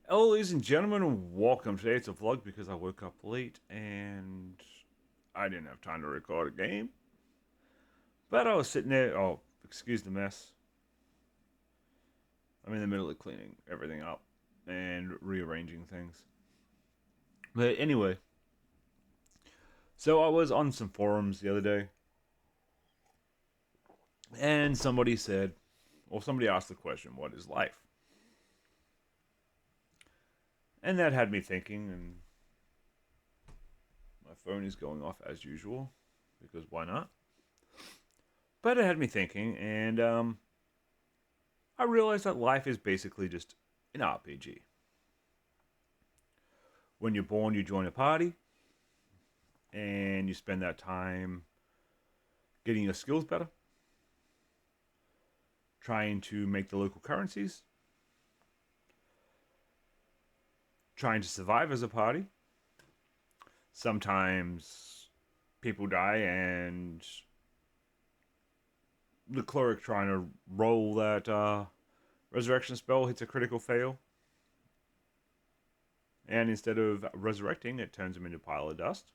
Hello, ladies and gentlemen, welcome. Today it's a vlog because I woke up late and I didn't have time to record a game. But I was sitting there. Oh, excuse the mess. I'm in the middle of cleaning everything up and rearranging things. But anyway, so I was on some forums the other day and somebody said, or somebody asked the question, what is life? And that had me thinking, and my phone is going off as usual because why not? But it had me thinking, and I realized that life is basically just an RPG. When you're born, you join a party, and you spend that time getting your skills better, trying to make the local currencies, trying to survive as a party. Sometimes people die, and the cleric trying to roll that resurrection spell hits a critical fail. And instead of resurrecting, it turns him into a pile of dust.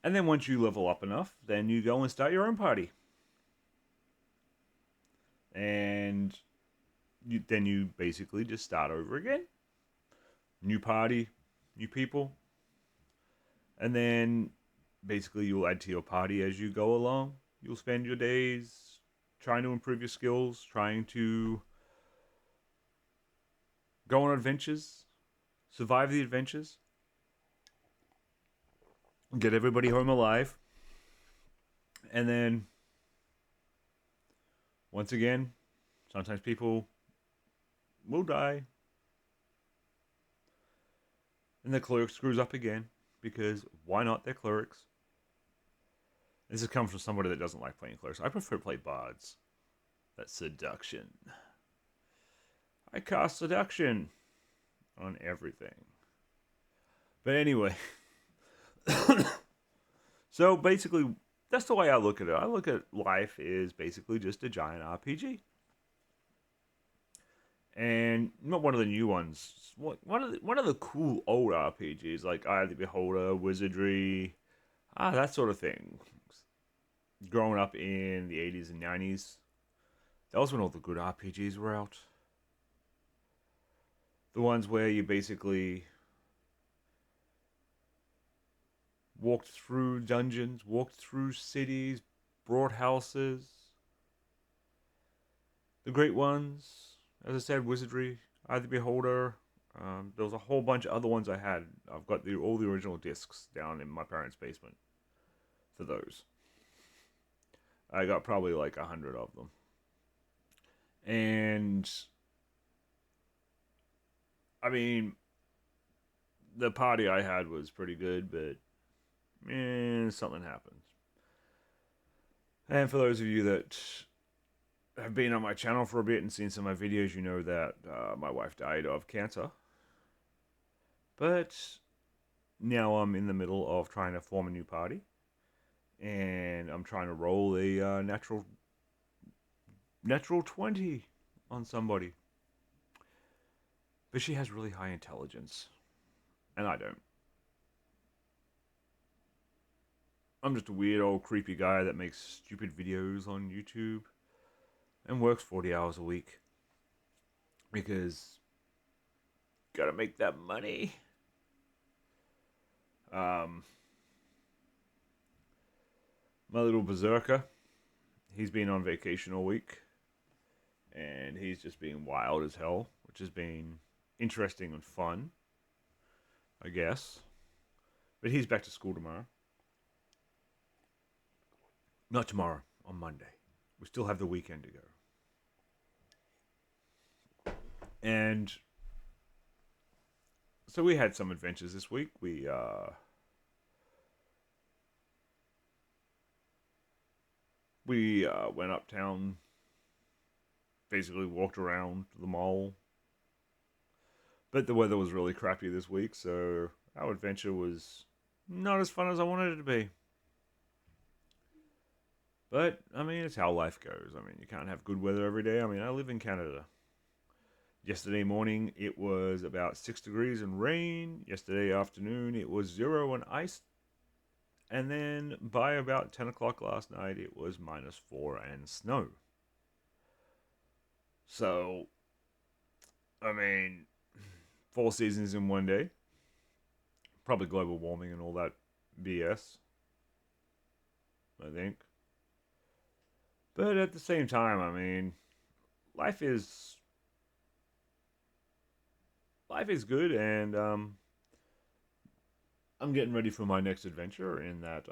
And then once you level up enough, then you go and start your own party. And then you basically just start over again. New party, new people. And then basically you'll add to your party as you go along. You'll spend your days trying to improve your skills, trying to go on adventures, survive the adventures, get everybody home alive. And then once again, sometimes people will die. And the cleric screws up again because why not? They're clerics. This has come from somebody that doesn't like playing clerics. I prefer to play bards. That's seduction. I cast seduction on everything. But anyway, so basically, that's the way I look at it. I look at life as basically just a giant RPG. And not one of the new ones. One of the cool old RPGs like Eye of the Beholder, Wizardry, that sort of thing. Growing up in the 80s and 90s, that was when all the good RPGs were out. The ones where you basically walked through dungeons, walked through cities, brought houses. The great ones, as I said, Wizardry, Eye of the Beholder. There was a whole bunch of other ones I had. I've got all the original discs down in my parents' basement for those. I got probably like 100 of them. And I mean, the party I had was pretty good, but something happens. And for those of you that have been on my channel for a bit and seen some of my videos, you know that my wife died of cancer. But now I'm in the middle of trying to form a new party, and I'm trying to roll a natural 20 on somebody. But she has really high intelligence, and I don't. I'm just a weird old creepy guy that makes stupid videos on YouTube and works 40 hours a week because gotta make that money. Um, my little berserker, he's been on vacation all week, and he's just being wild as hell, which has been interesting and fun, I guess. But he's back to school tomorrow. Not tomorrow, on Monday. We still have the weekend to go. And so we had some adventures this week. We went uptown, basically walked around the mall. But the weather was really crappy this week, so our adventure was not as fun as I wanted it to be. But, I mean, it's how life goes. I mean, you can't have good weather every day. I mean, I live in Canada. Yesterday morning it was about 6 degrees and rain. Yesterday afternoon it was 0 and ice. And then by about 10 o'clock last night it was -4 and snow. So, I mean, 4 seasons in one day. Probably global warming and all that BS, I think. But at the same time, I mean, life is life is good, and I'm getting ready for my next adventure. In that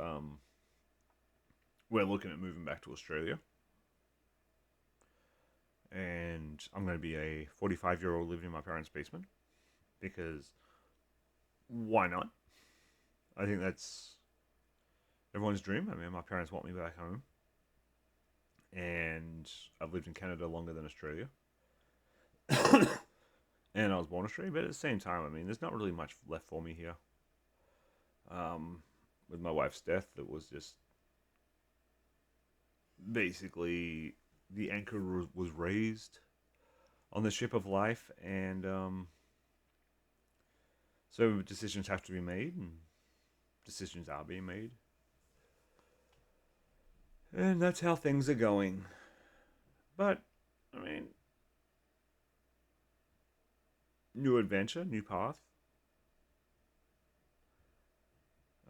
we're looking at moving back to Australia, and I'm going to be a 45-year-old living in my parents' basement because why not? I think that's everyone's dream. I mean, my parents want me back home, and I've lived in Canada longer than Australia. And I was born Australian, but at the same time, I mean, there's not really much left for me here. Um, with my wife's death, it was just basically the anchor was raised on the ship of life, and so decisions have to be made, and decisions are being made, and that's how things are going. But I mean, new adventure, new path.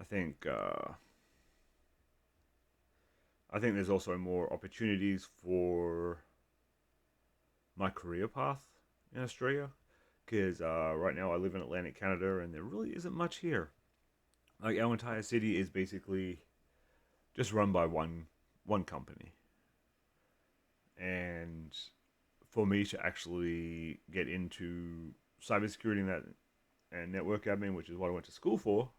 I think I think there's also more opportunities for my career path in Australia because right now I live in Atlantic Canada and there really isn't much here. Like our entire city is basically just run by one company, and for me to actually get into cybersecurity and network admin, which is what I went to school for,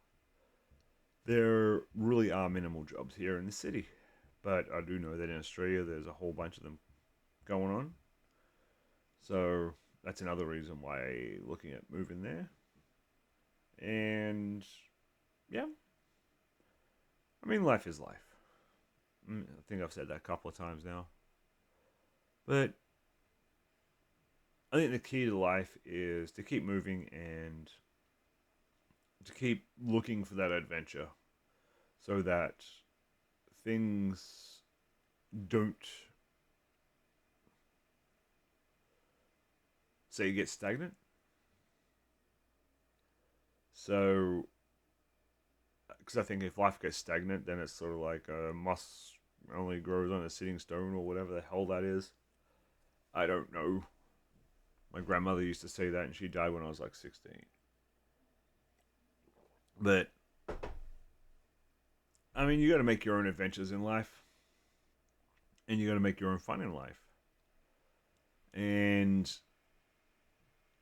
there really are minimal jobs here in the city. But I do know that in Australia there's a whole bunch of them going on. So that's another reason why looking at moving there. And yeah, I mean, life is life. I think I've said that a couple of times now. But I think the key to life is to keep moving and to keep looking for that adventure so that things don't say get stagnant. So, because I think if life gets stagnant, then it's sort of like a moss only grows on a sitting stone or whatever the hell that is. I don't know. My grandmother used to say that, and she died when I was like 16. But I mean, you got to make your own adventures in life, and you got to make your own fun in life. And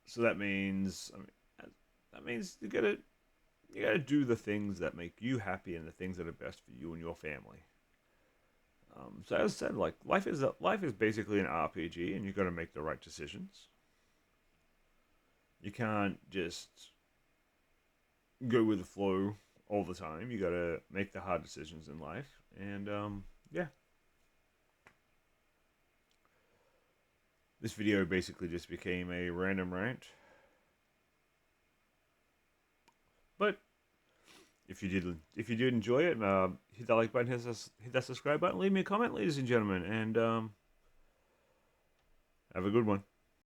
so that means, I mean, that means you gotta do the things that make you happy and the things that are best for you and your family. So as I said, like life is basically an RPG, and you got to make the right decisions. You can't just go with the flow all the time. You got to make the hard decisions in life, and yeah, this video basically just became a random rant. But if you did enjoy it, hit that like button, hit that subscribe button, leave me a comment, ladies and gentlemen, and have a good one.